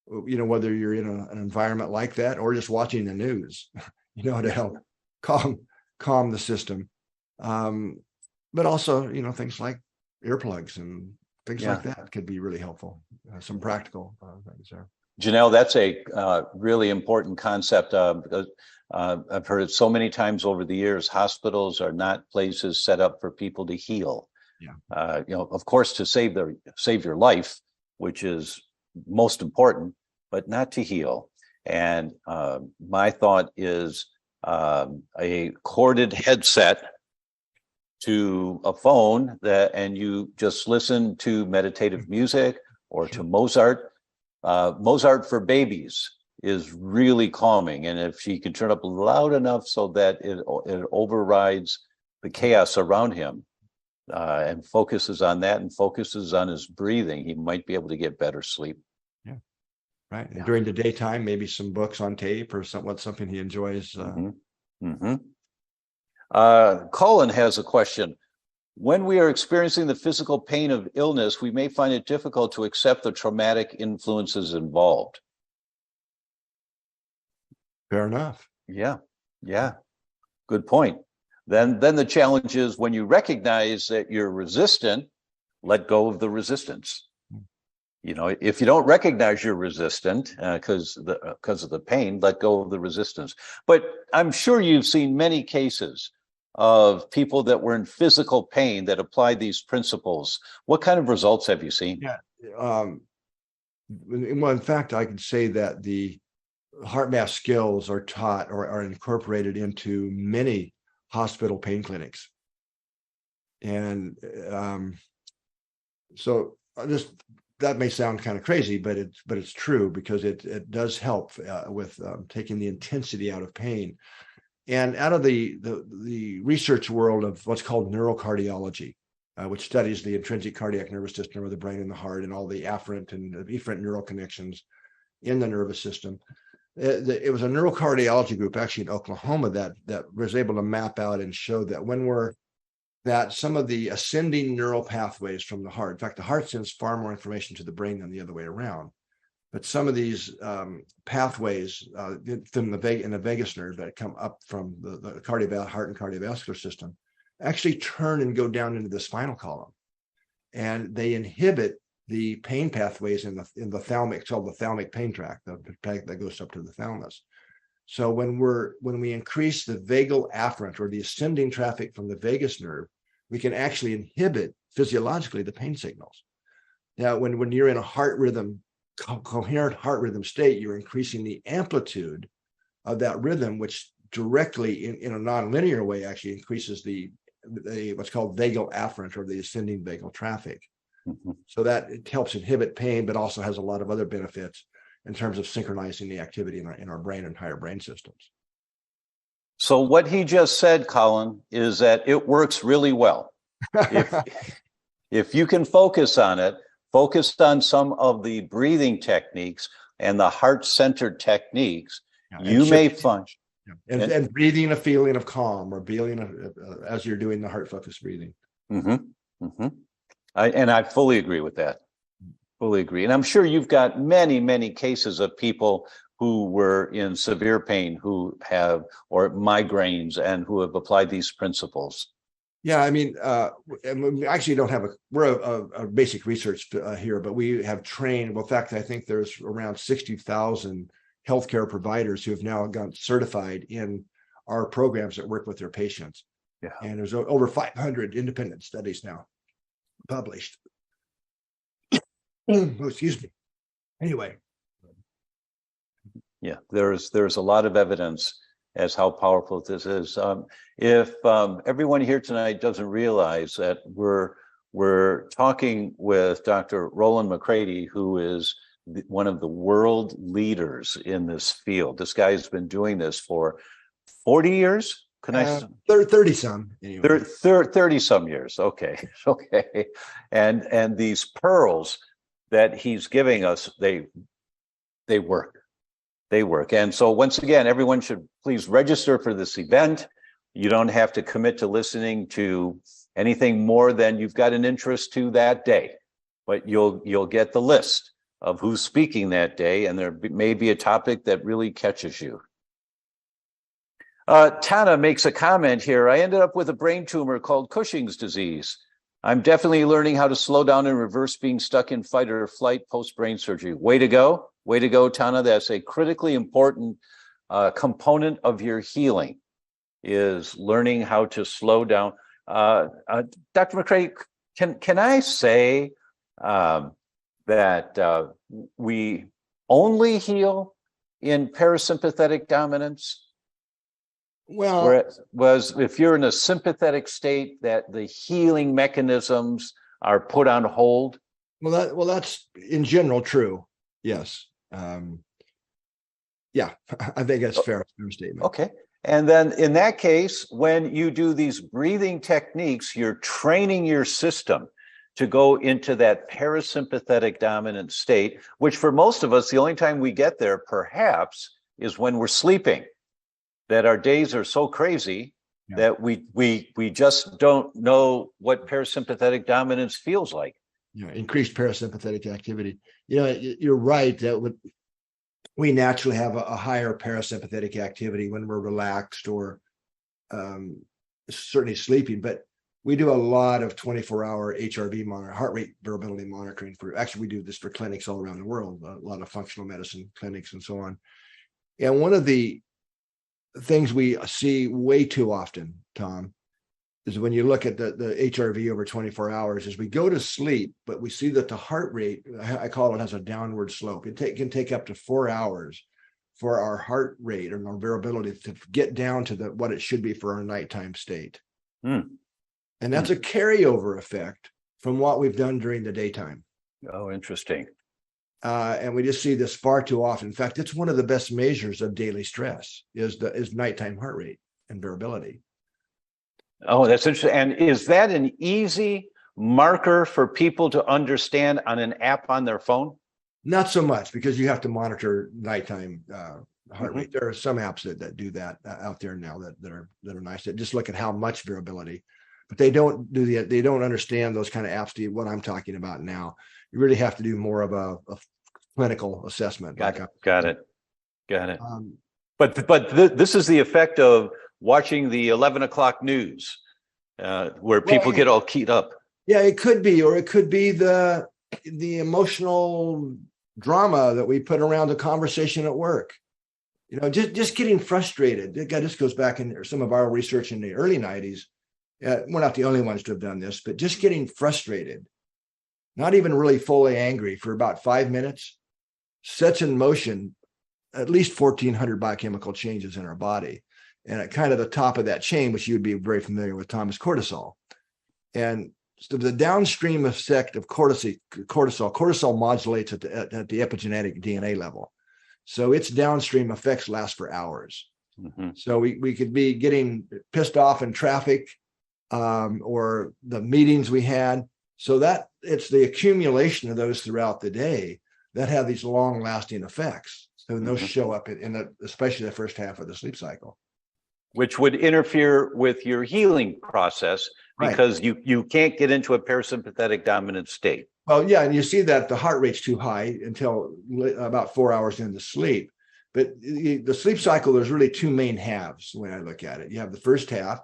whether you're in an environment like that or just watching the news, to help calm the system. But also, things like earplugs and things like that could be really helpful. Some practical things there. Janelle, that's a really important concept because I've heard it so many times over the years. Hospitals are not places set up for people to heal. Yeah. Of course, to save your life, which is most important, but not to heal. And my thought is a corded headset to a phone and you just listen to meditative music or to Mozart. Mozart for babies is really calming, and if she can turn up loud enough so that it overrides the chaos around him and focuses on that and focuses on his breathing, he might be able to get better sleep. Yeah, right. And during the daytime, maybe some books on tape or something he enjoys. Colin has a question. When we are experiencing the physical pain of illness, we may find it difficult to accept the traumatic influences involved. Fair enough. Yeah. Good point. Then the challenge is when you recognize that you're resistant, let go of the resistance. If you don't recognize you're resistant because of the pain, let go of the resistance. But I'm sure you've seen many cases of people that were in physical pain that applied these principles. What kind of results have you seen? Yeah. Well, in fact, I could say that the HeartMath skills are taught or are incorporated into many hospital pain clinics. And so that may sound kind of crazy, but it's true because it does help with taking the intensity out of pain. And out of the research world of what's called neurocardiology, which studies the intrinsic cardiac nervous system of the brain and the heart and all the afferent and efferent neural connections in the nervous system. It was a neurocardiology group actually in Oklahoma that was able to map out and show that some of the ascending neural pathways from the heart, in fact, the heart sends far more information to the brain than the other way around. But some of these pathways in the vagus nerve that come up from the heart and cardiovascular system actually turn and go down into the spinal column, and they inhibit the pain pathways in the thalamic, it's called the thalamic pain tract, the tract that goes up to the thalamus. So when we increase the vagal afferent or the ascending traffic from the vagus nerve, we can actually inhibit physiologically the pain signals. Now, when you're in a heart rhythm, coherent heart rhythm state, you're increasing the amplitude of that rhythm, which directly in a nonlinear way actually increases the what's called vagal afferent, or the ascending vagal traffic. Mm-hmm. So that it helps inhibit pain, but also has a lot of other benefits in terms of synchronizing the activity in our brain and higher brain systems. So what he just said, Colin, is that it works really well. If you can focus on it, focus on some of the breathing techniques and the heart-centered techniques, you may find. And breathing a feeling of calm, or feeling as you're doing the heart-focused breathing. Mm-hmm, mm-hmm. I fully agree with that. Fully agree. And I'm sure you've got many, many cases of people who were in severe pain, who have, or migraines, and who have applied these principles. Yeah, I mean, and we actually don't have we're a basic research here, but we have trained. Well, in fact, I think there's around 60,000 healthcare providers who have now gotten certified in our programs that work with their patients. Yeah. And there's over 500 independent studies now published. Oh, excuse me. Anyway. Yeah, there's a lot of evidence as how powerful this is. If everyone here tonight doesn't realize that we're talking with Dr. Rollin McCraty, who is one of the world leaders in this field. This guy's been doing this for 40 years. Can I? 30 some. Anyway. 30 some years. Okay. Okay. And these pearls that he's giving us, they work. They work. And so once again, everyone should please register for this event. You don't have to commit to listening to anything more than you've got an interest to that day, but you'll get the list of who's speaking that day, and there may be a topic that really catches you. Tana makes a comment here. I ended up with a brain tumor called Cushing's disease. I'm definitely learning how to slow down and reverse being stuck in fight or flight post-brain surgery. Way to go. Way to go, Tana. That's a critically important component of your healing, is learning how to slow down. Dr. McCraty, can I say that we only heal in parasympathetic dominance? Well, was if you're in a sympathetic state, that the healing mechanisms are put on hold? Well, that's in general true. Yes. Yeah, I think that's fair statement. Okay. And then in that case, when you do these breathing techniques, you're training your system to go into that parasympathetic dominant state, which for most of us, the only time we get there perhaps is when we're sleeping, that our days are so crazy that we just don't know what parasympathetic dominance feels like. Increased parasympathetic activity. You're right that we naturally have a higher parasympathetic activity when we're relaxed or certainly sleeping, but we do a lot of 24-hour HRV monitor, heart rate variability monitoring we do this for clinics all around the world, a lot of functional medicine clinics and so on. And one of the things we see way too often, Tom, is when you look at the HRV over 24 hours, is we go to sleep, but we see that the heart rate, I call it, has a downward slope. It can take up to 4 hours for our heart rate and our variability to get down to what it should be for our nighttime state. And that's a carryover effect from what we've done during the daytime. Oh, interesting. And we just see this far too often. In fact, it's one of the best measures of daily stress is nighttime heart rate and variability. Oh, that's interesting. And is that an easy marker for people to understand on an app on their phone? Not so much, because you have to monitor nighttime heart rate. There are some apps that do that out there now that are nice, that just look at how much variability, but they don't understand those kind of apps. What I'm talking about now, you really have to do more of a clinical assessment. Got it. But this is the effect of watching the 11 o'clock news, where people get all keyed up. Yeah, it could be, or it could be the emotional drama that we put around the conversation at work. Just getting frustrated. This goes back in some of our research in the early 90s. We're not the only ones to have done this, but just getting frustrated. not even really fully angry for about 5 minutes, sets in motion at least 1,400 biochemical changes in our body. And at kind of the top of that chain, which you would be very familiar with, Tom, is cortisol. And so the downstream effect of cortisol modulates at the epigenetic DNA level. So its downstream effects last for hours. Mm-hmm. So we could be getting pissed off in traffic or the meetings we had. So that it's the accumulation of those throughout the day that have these long lasting effects. So those show up especially the first half of the sleep cycle. Which would interfere with your healing process because you can't get into a parasympathetic dominant state. Well, yeah, and you see that the heart rate's too high until about 4 hours into sleep. But the sleep cycle, there's really two main halves when I look at it. You have the first half,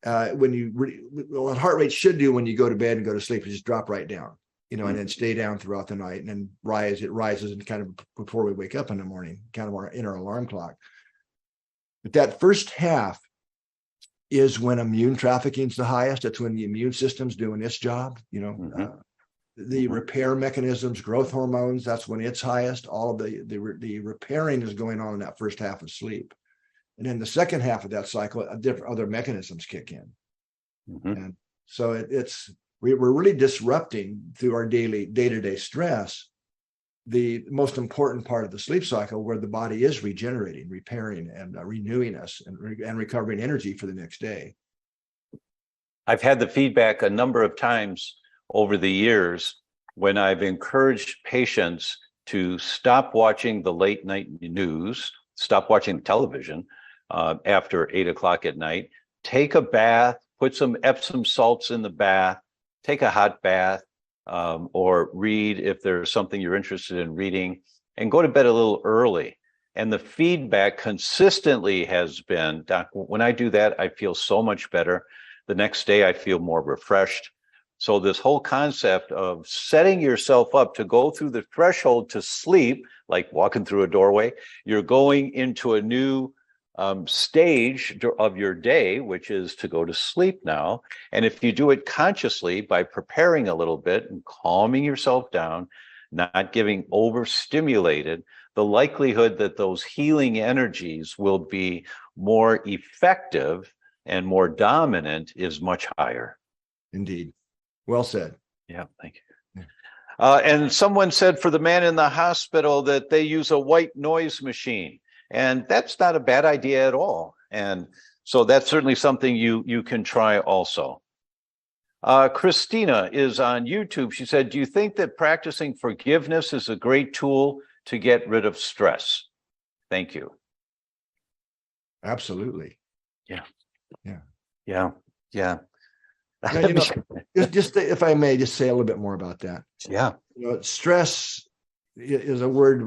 what heart rate should do when you go to bed and go to sleep is just drop right down, and then stay down throughout the night and then it rises and kind of before we wake up in the morning, kind of our inner alarm clock. But that first half is when immune trafficking is the highest. That's when the immune system's doing its job, the repair mechanisms, growth hormones, that's when it's highest. All of the repairing is going on in that first half of sleep. And then the second half of that cycle, other mechanisms kick in. And so we're really disrupting through our day-to-day stress the most important part of the sleep cycle, where the body is regenerating, repairing, and renewing us and recovering energy for the next day. I've had the feedback a number of times over the years when I've encouraged patients to stop watching the late night news, stop watching television after 8 o'clock at night, take a bath, put some Epsom salts in the bath, take a hot bath, or read if there's something you're interested in reading, and go to bed a little early. And the feedback consistently has been, Doc, when I do that, I feel so much better. The next day, I feel more refreshed. So this whole concept of setting yourself up to go through the threshold to sleep, like walking through a doorway, you're going into a new stage of your day, which is to go to sleep now. And if you do it consciously by preparing a little bit and calming yourself down, not getting overstimulated, the likelihood that those healing energies will be more effective and more dominant is much higher. Indeed. Well said. Yeah, thank you. And someone said for the man in the hospital that they use a white noise machine. And that's not a bad idea at all. And so that's certainly something you can try also. Christina is on YouTube. She said, do you think that practicing forgiveness is a great tool to get rid of stress? Thank you. Absolutely. Yeah. Now, just if I may just say a little bit more about that. Yeah. Stress is a word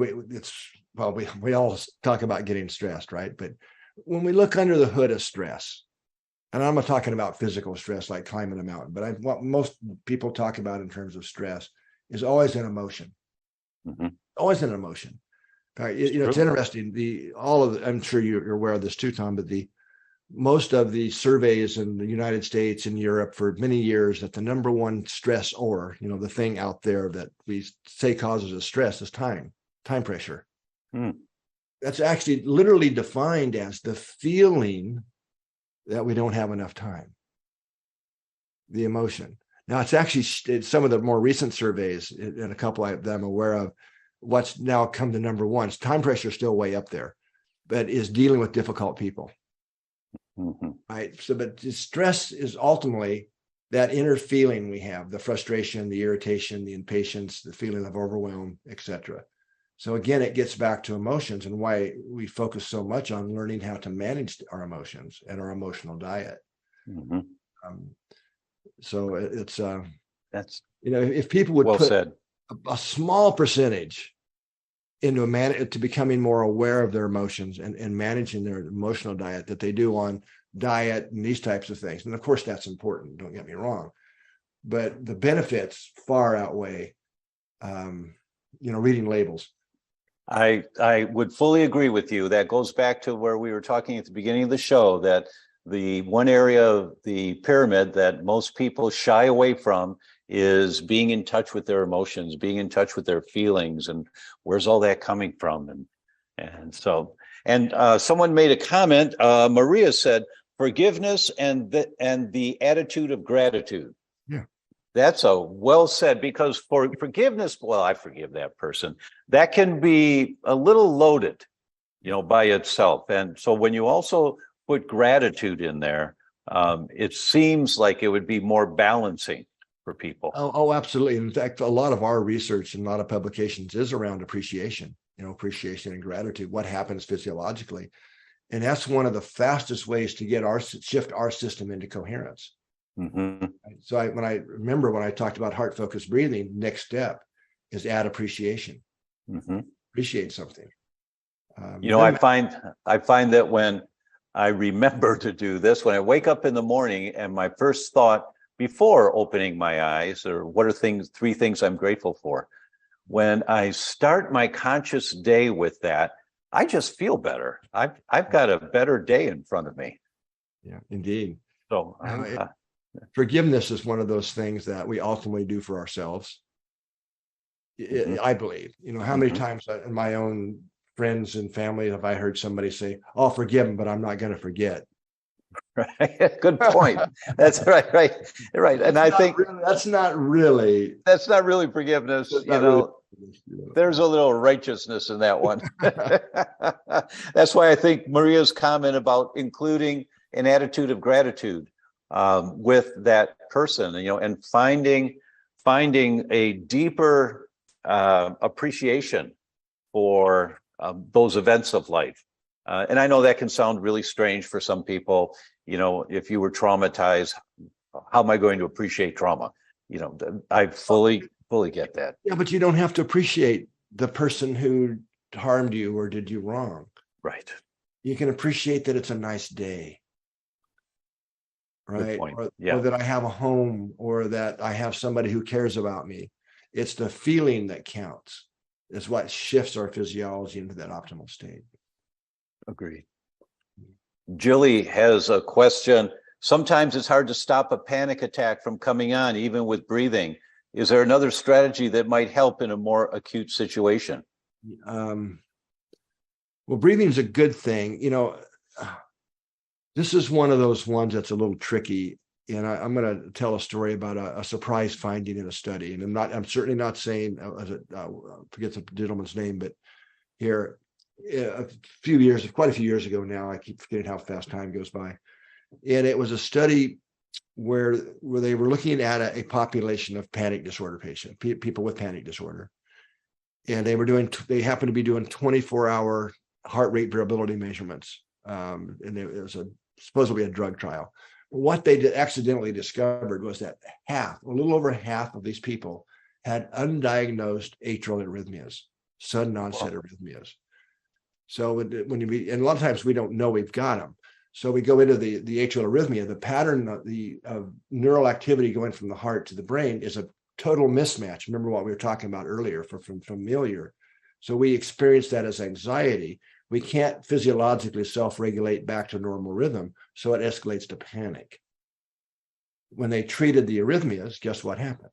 we all talk about getting stressed, right? But when we look under the hood of stress, and I'm not talking about physical stress like climbing a mountain, but what most people talk about in terms of stress is always an emotion. Always an emotion. It's interesting. I'm sure you're aware of this too, Tom, but most of the surveys in the United States and Europe for many years that the number one stressor, the thing out there that we say causes us stress is time pressure. That's actually literally defined as the feeling that we don't have enough time, the emotion. Now, it's actually some of the more recent surveys, and a couple that I'm aware of, what's now come to number one. Time pressure is still way up there, but is dealing with difficult people. Right. So, but stress is ultimately that inner feeling we have, the frustration, the irritation, the impatience, the feeling of overwhelm, etc. So again, it gets back to emotions and why we focus so much on learning how to manage our emotions and our emotional diet. So it's that's if people would put a small percentage into to becoming more aware of their emotions and managing their emotional diet that they do on diet and these types of things. And of course, that's important. Don't get me wrong, but the benefits far outweigh, reading labels. I would fully agree with you. That goes back to where we were talking at the beginning of the show, that the one area of the pyramid that most people shy away from is being in touch with their emotions, being in touch with their feelings, and where's all that coming from? And someone made a comment. Maria said, forgiveness and the attitude of gratitude. Yeah. That's a well said, because for forgiveness, well, I forgive that person. That can be a little loaded, by itself. And so when you also put gratitude in there, it seems like it would be more balancing for people. Oh, absolutely. In fact, a lot of our research and a lot of publications is around appreciation, appreciation and gratitude, what happens physiologically. And that's one of the fastest ways to shift our system into coherence. Mm-hmm. So when I talked about heart focused breathing, next step is add appreciation. Mm-hmm. Appreciate something. I find that when I remember to do this, when I wake up in the morning and my first thought before opening my eyes, or what are three things I'm grateful for, when I start my conscious day with that, I just feel better. I've got a better day in front of me. Yeah, indeed. So forgiveness is one of those things that we ultimately do for ourselves. Mm-hmm. I believe, how many times in my own friends and family have I heard somebody say, "I'll forgive him, but I'm not going to forget." Right. Good point. That's right. And I think that's not really forgiveness. There's a little righteousness in that one. That's why I think Maria's comment about including an attitude of gratitude with that person, and finding a deeper appreciation for those events of life. And I know that can sound really strange for some people. If you were traumatized, how am I going to appreciate trauma? I fully get that. Yeah, but you don't have to appreciate the person who harmed you or did you wrong. Right. You can appreciate that it's a nice day. Right. Or that I have a home, or that I have somebody who cares about me. It's the feeling that counts. It's what shifts our physiology into that optimal state. Agreed. Jilly has a question. Sometimes it's hard to stop a panic attack from coming on, even with breathing. Is there another strategy that might help in a more acute situation? Well, breathing is a good thing. This is one of those ones that's a little tricky. And I'm going to tell a story about a surprise finding in a study. And I'm certainly not saying, I forget the gentleman's name, but here, quite a few years ago now, I keep forgetting how fast time goes by. And it was a study where they were looking at a population of panic disorder patients, people with panic disorder. And they happened to be doing 24-hour heart rate variability measurements. And it was supposedly a drug trial. What they accidentally discovered was that a little over half of these people had undiagnosed atrial arrhythmias, sudden onset arrhythmias. So and a lot of times we don't know we've got them. So we go into the atrial arrhythmia. The pattern of neural activity going from the heart to the brain is a total mismatch. Remember what we were talking about earlier from familiar. So we experience that as anxiety. We can't physiologically self-regulate back to normal rhythm, so it escalates to panic. When they treated the arrhythmias, guess what happened?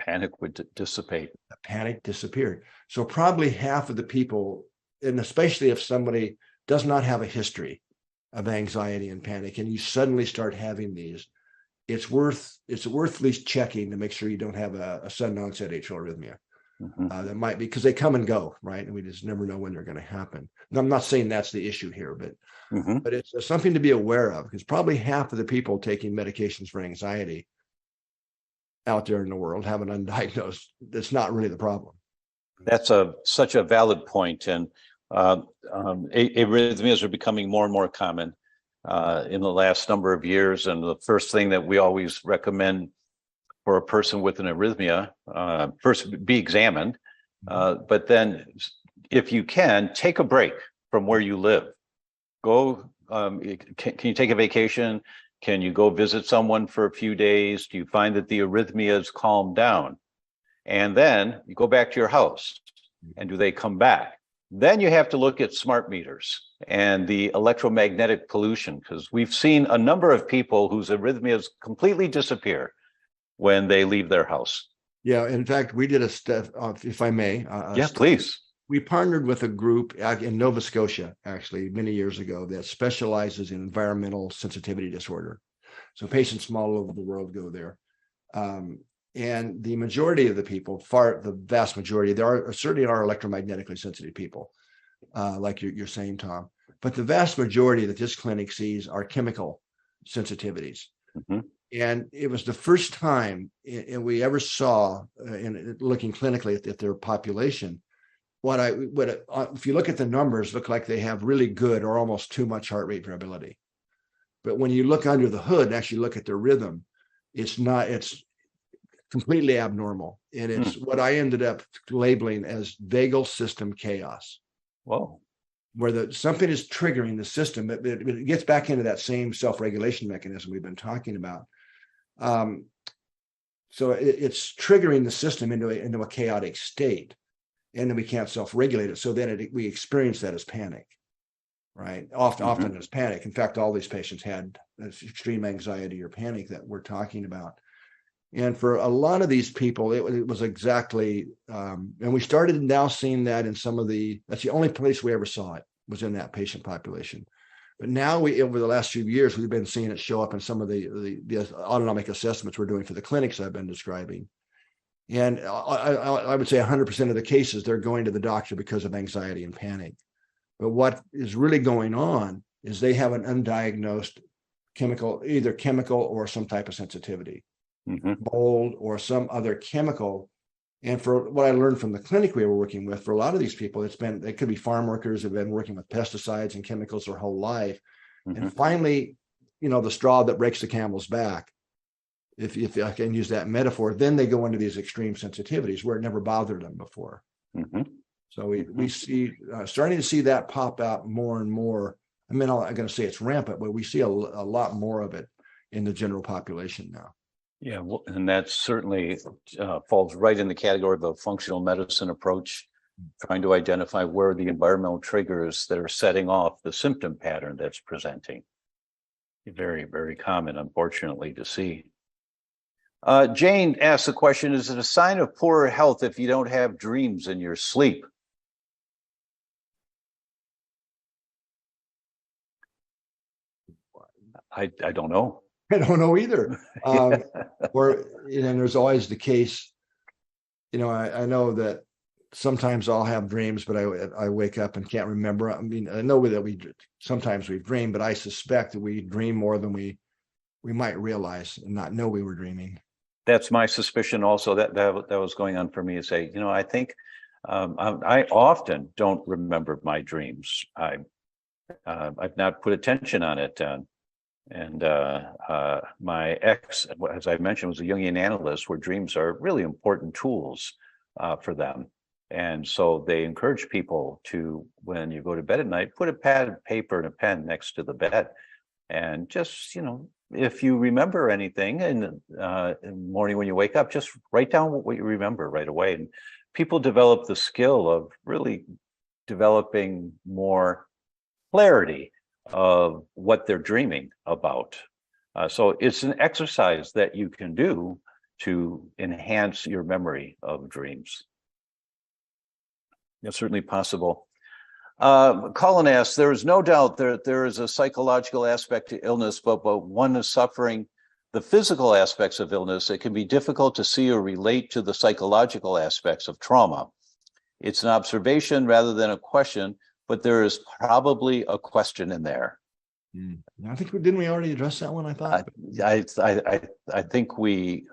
Panic would dissipate. The panic disappeared. So probably half of the people, and especially if somebody does not have a history of anxiety and panic, and you suddenly start having these, it's worth at least checking to make sure you don't have a sudden onset atrial arrhythmia. Mm-hmm. That might be because they come and go, right? And we just never know when they're going to happen. And I'm not saying that's the issue here, but it's something to be aware of, because probably half of the people taking medications for anxiety out there in the world have an undiagnosed. That's not really the problem. That's such a valid point, and arrhythmias are becoming more and more common in the last number of years. And the first thing that we always recommend for a person with an arrhythmia, first be examined, but then if you can, take a break from where you live. Go, can you take a vacation? Can you go visit someone for a few days? Do you find that the arrhythmias calm down? And then you go back to your house, and do they come back? Then you have to look at smart meters and the electromagnetic pollution, because we've seen a number of people whose arrhythmias completely disappear. when they leave their house? Yeah, in fact, we did a step, if I may. Please. We partnered with a group in Nova Scotia, actually, many years ago, that specializes in environmental sensitivity disorder. So patients from all over the world go there. And the majority of the people, the vast majority, there certainly are electromagnetically sensitive people, like you're saying, Tom. But the vast majority that this clinic sees are chemical sensitivities. Mm-hmm. And it was the first time we ever saw, in looking clinically at their population, if you look at the numbers, look like they have really good or almost too much heart rate variability. But when you look under the hood and actually look at their rhythm, it's completely abnormal. And it's what I ended up labeling as vagal system chaos. Whoa. Where something is triggering the system. It gets back into that same self-regulation mechanism we've been talking about. So it's triggering the system into a chaotic state. And then we can't self-regulate it. So then we experience that as panic, right? Often as panic. In fact, all these patients had extreme anxiety or panic that we're talking about. And for a lot of these people, it was exactly, and we started now seeing that in that's the only place we ever saw it, was in that patient population. But now over the last few years, we've been seeing it show up in some of the autonomic assessments we're doing for the clinics I've been describing. And I would say 100% of the cases, they're going to the doctor because of anxiety and panic. But what is really going on is they have an undiagnosed either chemical or some type of sensitivity, mold or some other chemical. And for what I learned from the clinic we were working with, for a lot of these people, they could be farm workers who've been working with pesticides and chemicals their whole life. And finally, the straw that breaks the camel's back, if I can use that metaphor, then they go into these extreme sensitivities where it never bothered them before. So we see starting to see that pop out more and more. I mean, I'm going to say it's rampant, but we see a lot more of it in the general population now. Yeah, well, and that certainly falls right in the category of a functional medicine approach, trying to identify where the environmental triggers that are setting off the symptom pattern that's presenting. Very, very common, unfortunately, to see. Jane asks the question, is it a sign of poor health if you don't have dreams in your sleep? I don't know. I don't know either. There's always the case, I know that sometimes I'll have dreams, but I wake up and can't remember. I mean, I know that sometimes we've dreamed, but I suspect that we dream more than we might realize and not know we were dreaming. That's my suspicion also, that was going on for me, to say, I think I often don't remember my dreams. I've not put attention on it. And my ex, as I mentioned, was a Jungian analyst, where dreams are really important tools for them. And so they encourage people to, when you go to bed at night, put a pad of paper and a pen next to the bed. And just, if you remember anything in the morning when you wake up, just write down what you remember right away. And people develop the skill of really developing more clarity of what they're dreaming about. So it's an exercise that you can do to enhance your memory of dreams. It's certainly possible. Colin asks, there is no doubt there is a psychological aspect to illness, but one is suffering the physical aspects of illness. It can be difficult to see or relate to the psychological aspects of trauma. It's an observation rather than a question, but there is probably a question in there. I think didn't we already address that one? I thought. I think we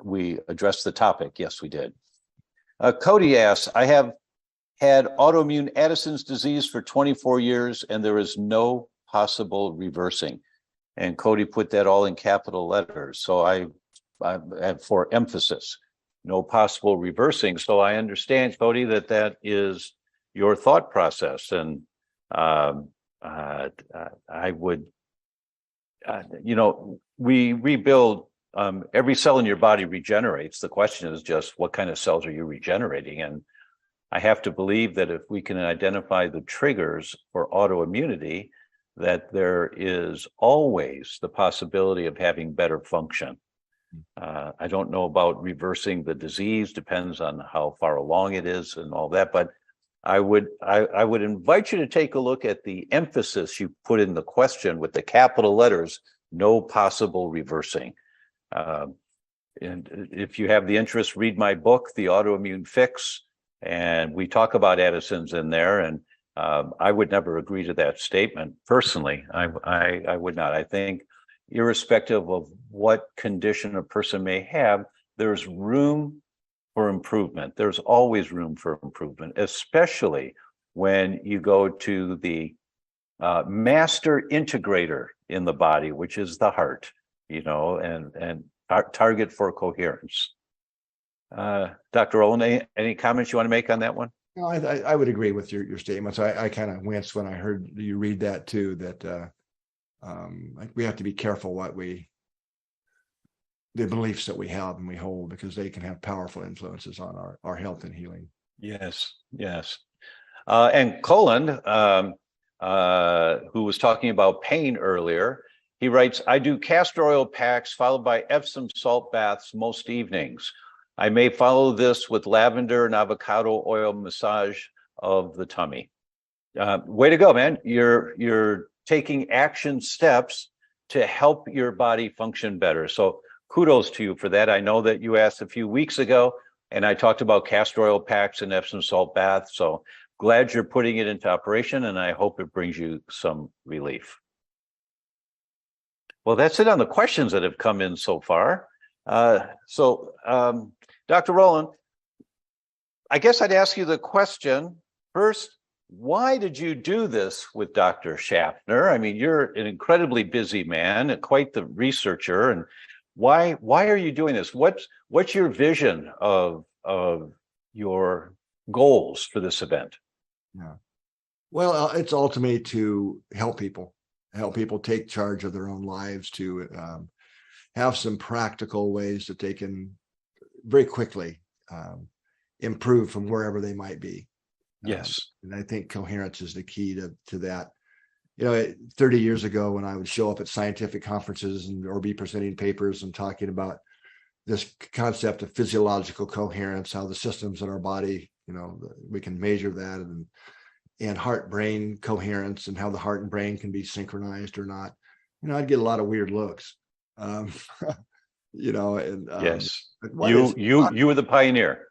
addressed the topic. Yes, we did. Cody asks, I have had autoimmune Addison's disease for 24 years, and there is no possible reversing. And Cody put that all in capital letters. So I have for emphasis, no possible reversing. So I understand, Cody, that is your thought process. And I would, we rebuild, every cell in your body regenerates. The question is just what kind of cells are you regenerating? And I have to believe that if we can identify the triggers for autoimmunity, that there is always the possibility of having better function. I don't know about reversing the disease, depends on how far along it is and all that, but I would invite you to take a look at the emphasis you put in the question with the capital letters, no possible reversing. And if you have the interest, read my book, The Autoimmune Fix, and we talk about Addison's in there. And I would never agree to that statement personally. I would not. I think irrespective of what condition a person may have, there's room for improvement. There's always room for improvement, especially when you go to the master integrator in the body, which is the heart, and our target for coherence. Dr. Rollin, any comments you want to make on that one? No, I would agree with your statements. I kind of winced when I heard you read that too, that we have to be careful the beliefs that we have and we hold, because they can have powerful influences on our health and healing. Yes. And Colin, who was talking about pain earlier, he writes, I do castor oil packs followed by Epsom salt baths most evenings. I may follow this with lavender and avocado oil massage of the tummy. Way to go, man. You're taking action steps to help your body function better. So kudos to you for that. I know that you asked a few weeks ago, and I talked about castor oil packs and Epsom salt bath. So glad you're putting it into operation, and I hope it brings you some relief. Well, that's it on the questions that have come in so far. Dr. Rollin, I guess I'd ask you the question first. Why did you do this with Dr. Schaffner? I mean, you're an incredibly busy man and quite the researcher. And why are you doing this? What's your vision of your goals for this event? Yeah. Well, it's ultimately to help people take charge of their own lives, to have some practical ways that they can very quickly improve from wherever they might be. Yes. And I think coherence is the key to that. 30 years ago, when I would show up at scientific conferences or be presenting papers and talking about this concept of physiological coherence, how the systems in our body, we can measure that, and heart-brain coherence, and how the heart and brain can be synchronized or not. I'd get a lot of weird looks. Yes, you were the pioneer.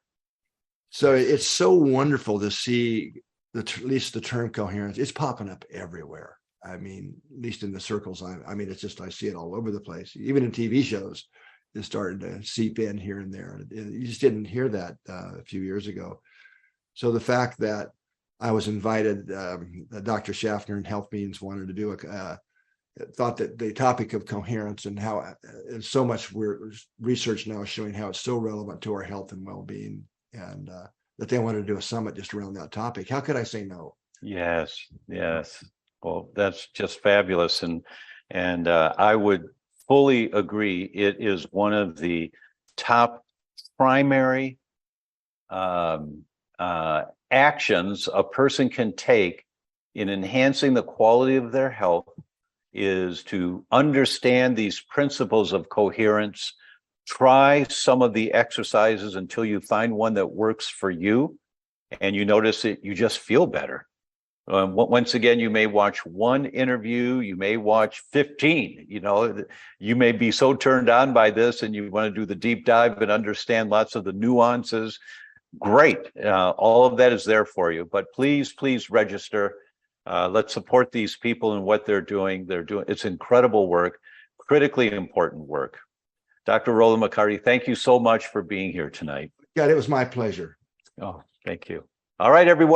So it's so wonderful to see at least the term coherence. It's popping up everywhere. I mean, at least in the circles it's just, I see it all over the place. Even in TV shows, it's starting to seep in here and there. You just didn't hear that a few years ago. So the fact that I was invited, Dr. Schaffner and Health Beans wanted to do thought that the topic of coherence and how so much research now is showing how it's so relevant to our health and well-being, and that they wanted to do a summit just around that topic. How could I say no? Yes. Well, that's just fabulous. And I would fully agree. It is one of the top primary actions a person can take in enhancing the quality of their health, is to understand these principles of coherence. Try some of the exercises until you find one that works for you, and you notice that you just feel better. Once again, you may watch one interview, you may watch 15, you may be so turned on by this and you want to do the deep dive and understand lots of the nuances. Great. All of that is there for you, but please register. Let's support these people and what they're doing. It's incredible work, critically important work. Dr. Rollin McCraty, thank you so much for being here tonight. Yeah, it was my pleasure. Oh, thank you. All right, everyone.